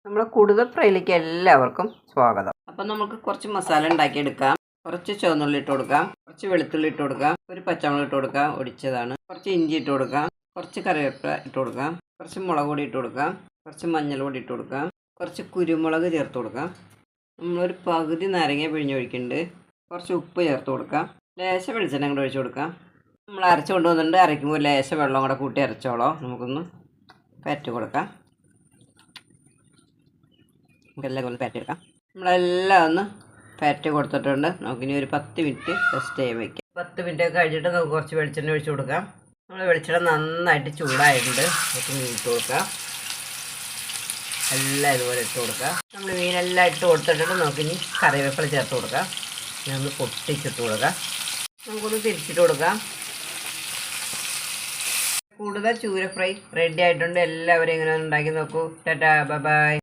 നമ്മുടെ കൂടുതൽ ഫ്രൈയിലേക്ക് എല്ലാവർക്കും സ്വാഗതം. അപ്പം നമുക്ക് കുറച്ച് മസാല ഉണ്ടാക്കിയെടുക്കാം. കുറച്ച് ചുവന്നുള്ളി ഇട്ട് കൊടുക്കാം, കുറച്ച് വെളുത്തുള്ളി ഇട്ട് കൊടുക്കാം, ഒരു പച്ചമുളക് ഇട്ട് കൊടുക്കാം, ഒടിച്ചതാണ്, കുറച്ച് ഇഞ്ചി ഇട്ട് കൊടുക്കാം, കുറച്ച് കറിവേപ്പില ഇട്ട് കൊടുക്കാം, കുറച്ച് മുളക് പൊടി ഇട്ട് കൊടുക്കാം, കുറച്ച് മഞ്ഞൾ പൊടി ഇട്ട് കൊടുക്കാം, കുറച്ച് കുരുമുളക് ചേർത്ത് കൊടുക്കാം, നമ്മളൊരു പകുതി നാരങ്ങ പിഴിഞ്ഞൊഴിക്കുന്നുണ്ട്, കുറച്ച് ഉപ്പ് ചേർത്ത് കൊടുക്കാം, ലേശ വെളിച്ചെണ്ണ കൂടെ ഒഴിച്ച് കൊടുക്കാം. നമ്മൾ അരച്ച് കൊണ്ടുവന്നിട്ടുണ്ട്. അരയ്ക്കുമ്പോൾ ലേശ വെള്ളം കൂടെ കൂട്ടി അരച്ചോളോ. നമുക്കൊന്ന് പരറ്റി കൊടുക്കാം. നമുക്കെല്ലാം ഒന്ന് പരറ്റിയെടുക്കാം. നമ്മളെല്ലാം ഒന്ന് പരറ്റി കൊടുത്തിട്ടുണ്ട്. നമുക്കിനി ഒരു 10 മിനിറ്റ് റെസ്റ്റ് ചെയ്യാൻ വയ്ക്കാം. 10 മിനിറ്റ് ഒക്കെ കഴിഞ്ഞിട്ട് നമുക്ക് കുറച്ച് വെളിച്ചെണ്ണ ഒഴിച്ച് കൊടുക്കാം. നമ്മൾ വെളിച്ചെണ്ണ നന്നായിട്ട് ചൂടായിട്ടുണ്ട്. നമുക്ക് മീൻ ഇട്ട് കൊടുക്കാം. എല്ലാം ഇതുപോലെ ഇട്ട് കൊടുക്കാം. നമ്മൾ മീനെല്ലാം ഇട്ട് കൊടുത്തിട്ടുണ്ട്. നമുക്കിനി കറിവേപ്പില ചേർത്ത് കൊടുക്കാം. ഇനി ഒന്ന് പൊട്ടിച്ചിട്ട് കൊടുക്കാം. നമുക്കൊന്ന് തിരിച്ചിട്ട് കൊടുക്കാം. കൂടുതൽ ചൂര ഫ്രൈ റെഡി ആയിട്ടുണ്ട്. എല്ലാവരും ഇങ്ങനെ ഉണ്ടാക്കി നോക്കൂ. Tata, bye bye.